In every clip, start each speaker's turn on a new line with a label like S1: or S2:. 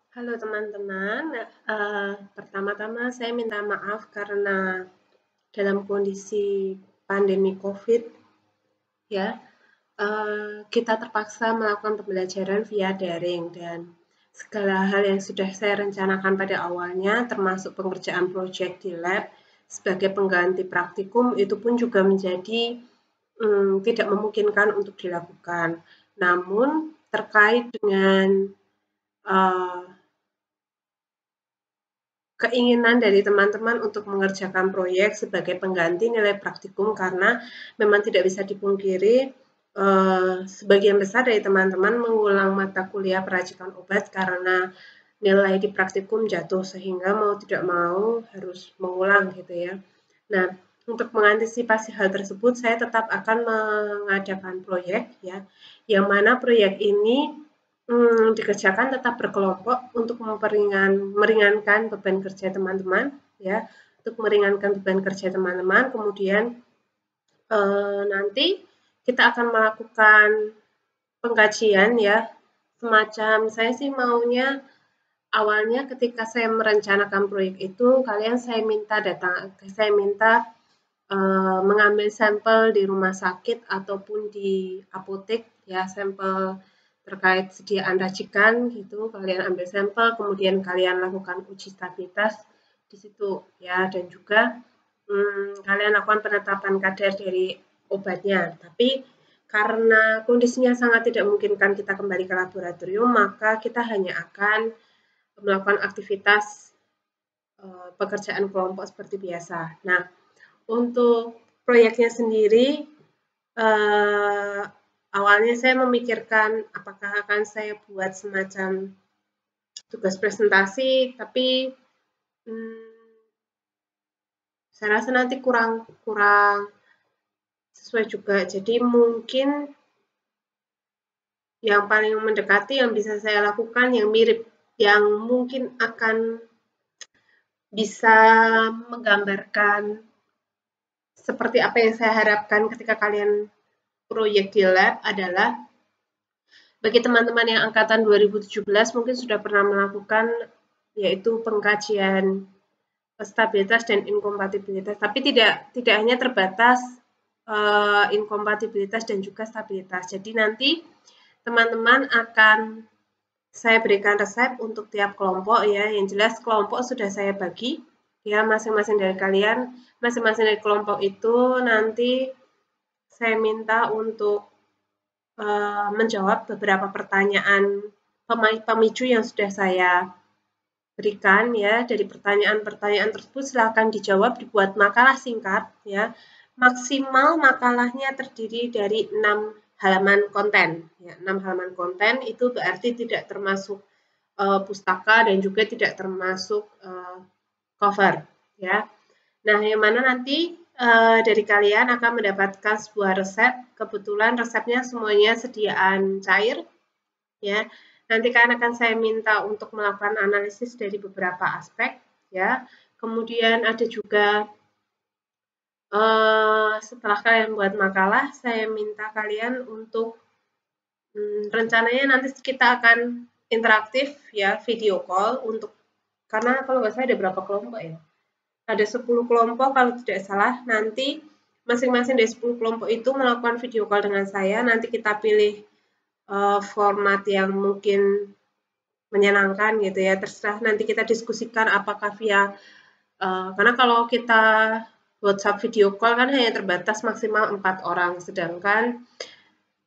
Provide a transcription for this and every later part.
S1: Halo teman-teman, pertama-tama saya minta maaf karena dalam kondisi pandemi COVID ya, kita terpaksa melakukan pembelajaran via daring dan segala hal yang sudah saya rencanakan pada awalnya termasuk pengerjaan proyek di lab sebagai pengganti praktikum itu pun juga menjadi tidak memungkinkan untuk dilakukan. Namun terkait dengan uh, keinginan dari teman-teman untuk mengerjakan proyek sebagai pengganti nilai praktikum karena memang tidak bisa dipungkiri sebagian besar dari teman-teman mengulang mata kuliah peracikan obat karena nilai di praktikum jatuh sehingga mau tidak mau harus mengulang gitu ya. Nah, untuk mengantisipasi hal tersebut saya tetap akan mengadakan proyek ya, yang mana proyek ini dikerjakan tetap berkelompok untuk meringankan beban kerja teman-teman ya, untuk meringankan beban kerja teman-teman. Kemudian nanti kita akan melakukan pengkajian ya, semacam saya sih maunya awalnya ketika saya merencanakan proyek itu kalian saya minta mengambil sampel di rumah sakit ataupun di apotek ya, sampel terkait sediaan racikan gitu, kalian ambil sampel kemudian kalian lakukan uji stabilitas di situ ya, dan juga kalian lakukan penetapan kadar dari obatnya. Tapi karena kondisinya sangat tidak memungkinkan kita kembali ke laboratorium, maka kita hanya akan melakukan aktivitas pekerjaan kelompok seperti biasa. Nah, untuk proyeknya sendiri, awalnya saya memikirkan apakah akan saya buat semacam tugas presentasi, tapi saya rasa nanti kurang sesuai juga. Jadi mungkin yang paling mendekati yang bisa saya lakukan yang mirip, yang mungkin akan bisa menggambarkan seperti apa yang saya harapkan ketika kalian proyek di lab adalah bagi teman-teman yang angkatan 2017 mungkin sudah pernah melakukan yaitu pengkajian stabilitas dan inkompatibilitas, tapi tidak hanya terbatas inkompatibilitas dan juga stabilitas. Jadi nanti teman-teman akan saya berikan resep untuk tiap kelompok ya. Yang jelas kelompok sudah saya bagi ya, masing-masing dari kalian, masing-masing dari kelompok itu nanti saya minta untuk menjawab beberapa pertanyaan pemicu yang sudah saya berikan ya. Dari pertanyaan-pertanyaan tersebut silakan dijawab, dibuat makalah singkat ya. Maksimal makalahnya terdiri dari 6 halaman konten ya. 6 halaman konten itu berarti tidak termasuk pustaka dan juga tidak termasuk cover ya. Nah, yang mana nanti dari kalian akan mendapatkan sebuah resep. Kebetulan resepnya semuanya sediaan cair ya. Nanti kalian akan saya minta untuk melakukan analisis dari beberapa aspek ya. Kemudian ada juga setelah kalian buat makalah, saya minta kalian untuk rencananya nanti kita akan interaktif ya, video call untuk karena kalau nggak salah ada berapa kelompok ya? Ada 10 kelompok kalau tidak salah. Nanti masing-masing dari 10 kelompok itu melakukan video call dengan saya. Nanti kita pilih format yang mungkin menyenangkan gitu ya, terserah nanti kita diskusikan apakah via karena kalau kita WhatsApp video call kan hanya terbatas maksimal 4 orang, sedangkan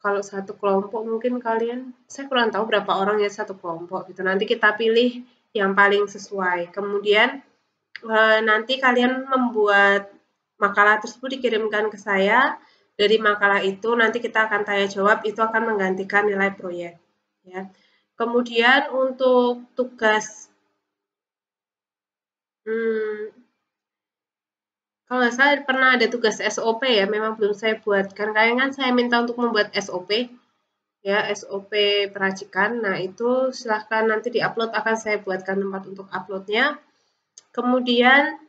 S1: kalau satu kelompok mungkin kalian, saya kurang tahu berapa orang ya satu kelompok gitu, nanti kita pilih yang paling sesuai. Kemudian nanti kalian membuat makalah tersebut dikirimkan ke saya, dari makalah itu nanti kita akan tanya jawab, itu akan menggantikan nilai proyek ya. Kemudian untuk tugas kalau nggak salah pernah ada tugas SOP ya, memang belum saya buatkan. Kalian kan saya minta untuk membuat SOP ya, SOP peracikan. Nah, itu silahkan nanti diupload, akan saya buatkan tempat untuk uploadnya. Kemudian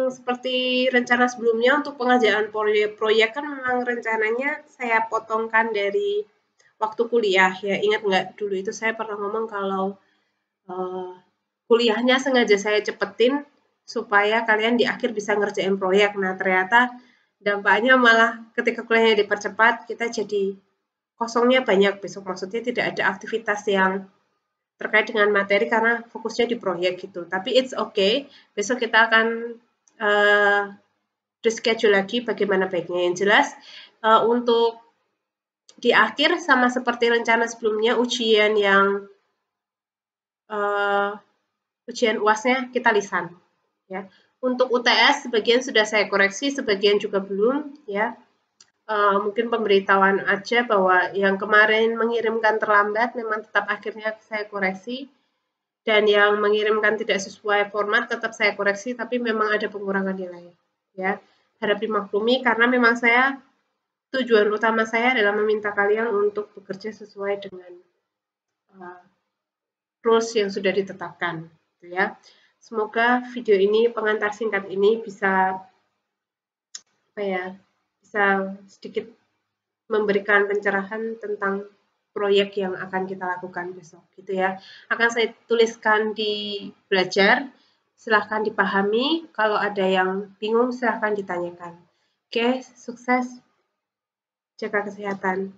S1: seperti rencana sebelumnya untuk pengerjaan proyek kan memang rencananya saya potongkan dari waktu kuliah ya. Ingat nggak dulu itu saya pernah ngomong kalau kuliahnya sengaja saya cepetin supaya kalian di akhir bisa ngerjain proyek. Nah, ternyata dampaknya malah ketika kuliahnya dipercepat, kita jadi kosongnya banyak besok. Maksudnya tidak ada aktivitas yang terkait dengan materi karena fokusnya di proyek gitu. Tapi it's okay, besok kita akan reschedule lagi bagaimana baiknya. Yang jelas untuk di akhir sama seperti rencana sebelumnya, ujian yang ujian UAS-nya kita lisan. Ya. Untuk UTS sebagian sudah saya koreksi, sebagian juga belum. Ya. Mungkin pemberitahuan aja bahwa yang kemarin mengirimkan terlambat memang tetap akhirnya saya koreksi, dan yang mengirimkan tidak sesuai format tetap saya koreksi, tapi memang ada pengurangan nilai. Ya, harap dimaklumi karena memang tujuan utama saya adalah meminta kalian untuk bekerja sesuai dengan rules yang sudah ditetapkan. Gitu ya. Semoga video ini, pengantar singkat ini bisa bisa sedikit memberikan pencerahan tentang proyek yang akan kita lakukan besok gitu ya. Akan saya tuliskan di belajar, silahkan dipahami, kalau ada yang bingung silahkan ditanyakan. Oke, sukses, jaga kesehatan.